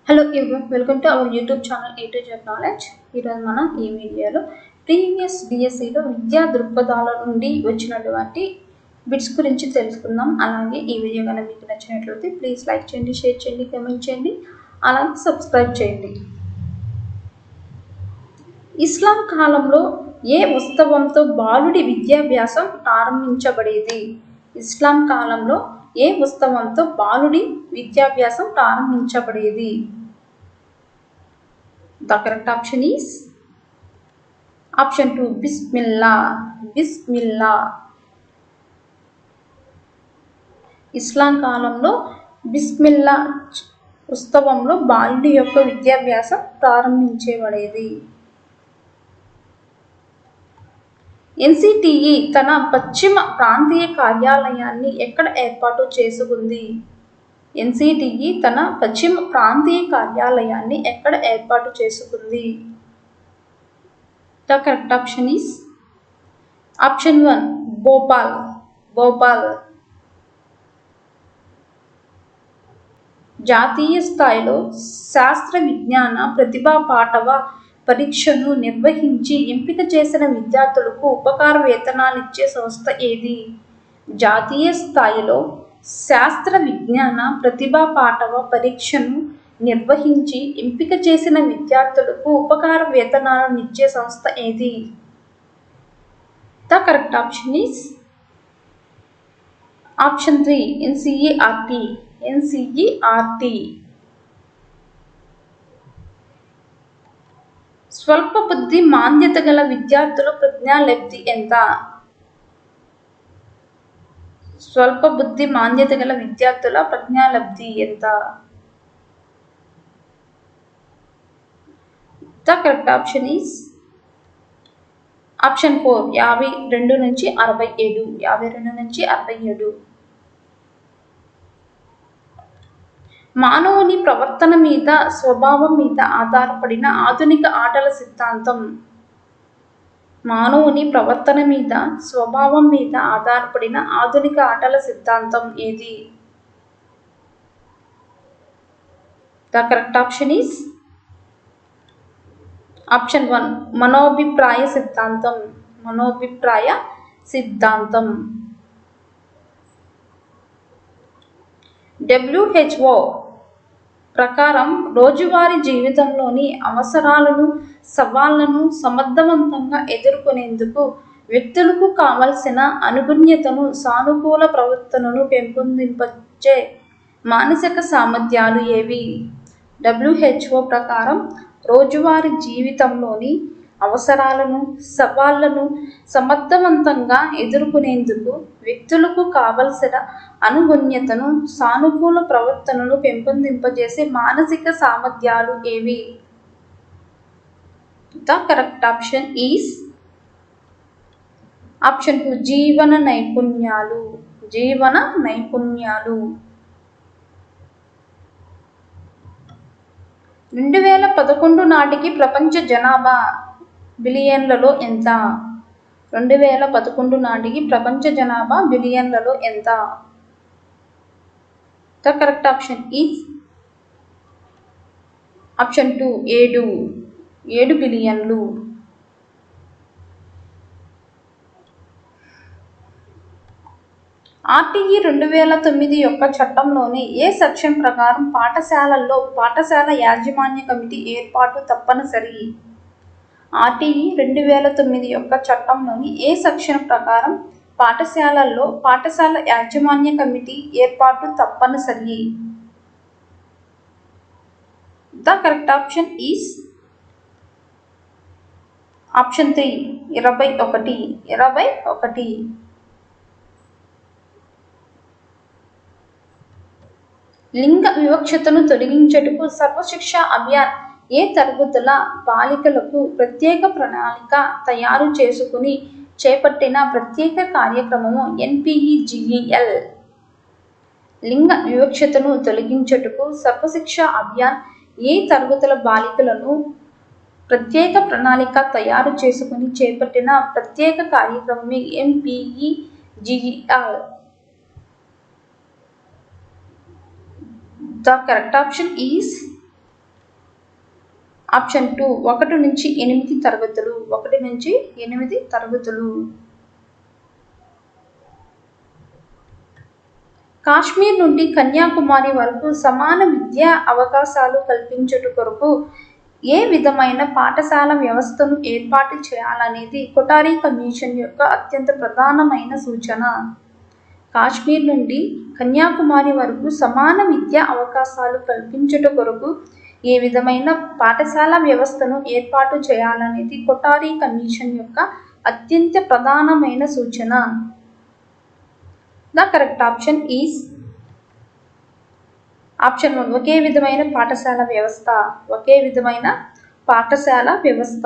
Hello everyone, welcome to our YouTube channel A to Z knowledge. ఈరోజు మనం ఈ వీడియోలో ప్రీవియస్ డిఎస్సిలో విద్యా దృక్పథాల నుండి వచ్చినటువంటి బిట్స్ గురించి తెలుసుకుందాం. అలాగే ఈ వీడియో కనుక మీకు నచ్చినట్లయితే ప్లీజ్ లైక్ చేయండి, షేర్ చేయండి, కామెంట్ చేయండి, అలాగే సబ్స్క్రైబ్ చేయండి. ఇస్లాం కాలంలో ఏ ఉత్సవంతో బాలుడి విద్యాభ్యాసం ప్రారంభించబడేది? ఇస్లాం కాలంలో ఏ ఉత్సవంతో బాలుడి విద్యాభ్యాసం ప్రారంభించబడేది? The correct option is option 2, Bismillah. Bismillah. ఇస్లాం కాలంలో బిస్మిల్లా ఉత్సవంలో బాలుడి యొక్క విద్యాభ్యాసం ప్రారంభించబడేది. ఎన్సిటిఈ తన పశ్చిమ ప్రాంతీయ కార్యాలయాన్ని ఎక్కడ ఏర్పాటు చేసుకుంది? ఎన్సిటిఈ తన పశ్చిమ ప్రాంతీయ కార్యాలయాన్ని ఎక్కడ ఏర్పాటు చేసుకుంది? The correct option is option 1, Bhopal. Bhopal. జాతీయ స్థాయిలో శాస్త్ర విజ్ఞాన ప్రతిభా పాటవ పరీక్షను నిర్వహించి ఎంపిక చేసిన విద్యార్థులకు ఉపకార వేతనాలు ఇచ్చే సంస్థ ఏది? జాతీయ స్థాయిలో శాస్త్ర విజ్ఞాన ప్రతిభా పాటవ పరీక్షను నిర్వహించి ఎంపిక చేసిన విద్యార్థులకు ఉపకార వేతనాలను ఇచ్చే సంస్థ ఏది? The correct option is option 3, NCERT. NCERT. స్వల్ప బుద్ధి మాంద్యత గల విద్యార్థుల ప్రజ్ఞాలబ్ధి ఎంత? స్వల్ప బుద్ధి మాంద్యత గల విద్యార్థుల ప్రజ్ఞాలబ్ధి ఎంత? The correct option is option 4, 52 నుంచి 67. 52 నుంచి 67. మానవుని ప్రవర్తన మీద, స్వభావం మీద ఆధారపడిన ఆధునిక ఆటల సిద్ధాంతం. మానవుని ప్రవర్తన మీద, స్వభావం మీద ఆధారపడిన ఆధునిక ఆటల సిద్ధాంతం ఏది? The correct option is option 1, మనోభిప్రాయ సిద్ధాంతం. మనోభిప్రాయ సిద్ధాంతం. WHO ప్రకారం రోజువారీ జీవితంలోని అవసరాలను, సవాళ్లను సమర్థవంతంగా ఎదుర్కొనేందుకు వ్యక్తులకు కావలసిన అనుగుణ్యతను, సానుకూల ప్రవర్తనను పెంపొందించే మానసిక సామర్థ్యాలు ఏవి? WHO ప్రకారం రోజువారీ జీవితంలోని అవసరాలను, సవాళ్లను సమర్థవంతంగా ఎదుర్కొనేందుకు వ్యక్తులకు కావలసిన అనుగుణ్యతను, సానుకూల ప్రవర్తనను పెంపొందింపజేసే మానసిక సామర్థ్యాలు ఏవి? The correct option is option 2, జీవన నైపుణ్యాలు. జీవన నైపుణ్యాలు. 2011 నాటికి ప్రపంచ జనాభా బిలియన్లలో ఎంత? 2011 నాటికి ప్రపంచ జనాభా బిలియన్లలో ఎంత? The correct option is option 2, 7 బిలియన్లు. ఆర్టీఈ 2009 యొక్క చట్టంలోని ఏ సెక్షన్ ప్రకారం పాఠశాలల్లో పాఠశాల యాజమాన్య కమిటీ ఏర్పాటు తప్పనిసరి? ఆర్టీఈ 2009 యొక్క చట్టంలోని ఏ సెక్షన్ ప్రకారం పాఠశాలల్లో పాఠశాల యాజమాన్య కమిటీ ఏర్పాటు తప్పనిసరి? The correct option is option 3, 21. లింగ వివక్షతను తొలగించుటకు సర్వశిక్ష అభియాన్ ఏ తరగతుల బాలికలకు ప్రత్యేక ప్రణాళిక తయారు చేసుకుని చేపట్టిన ప్రత్యేక కార్యక్రమము NPEGEL. లింగ వివక్షతను తొలగించుటకు సర్వశిక్ష అభియాన్ ఏ తరగతుల బాలికలను ప్రత్యేక ప్రణాళిక తయారు చేసుకుని చేపట్టిన ప్రత్యేక కార్యక్రమమే NPEGEL. The correct option is option 2 1 నుంచి 8 తరగతులు. 1 నుంచి 8 తరగతులు. కాశ్మీర్ నుండి కన్యాకుమారి వరకు సమాన విద్యా అవకాశాలు కల్పించుట కొరకు ఏ విధమైన పాఠశాల వ్యవస్థను ఏర్పాటు చేయాలనేది కొఠారి కమిషన్ యొక్క అత్యంత ప్రధానమైన సూచన. కాశ్మీర్ నుండి కన్యాకుమారి వరకు సమాన విద్యా అవకాశాలు కల్పించుట కొరకు ఏ విధమైన పాఠశాల వ్యవస్థను ఏర్పాటు చేయాలనేది కొఠారి కమిషన్ యొక్క అత్యంత ప్రధానమైన సూచన. The correct option is option 1 ఒకే విధమైన పాఠశాల వ్యవస్థ. ఒకే విధమైన పాఠశాల వ్యవస్థ.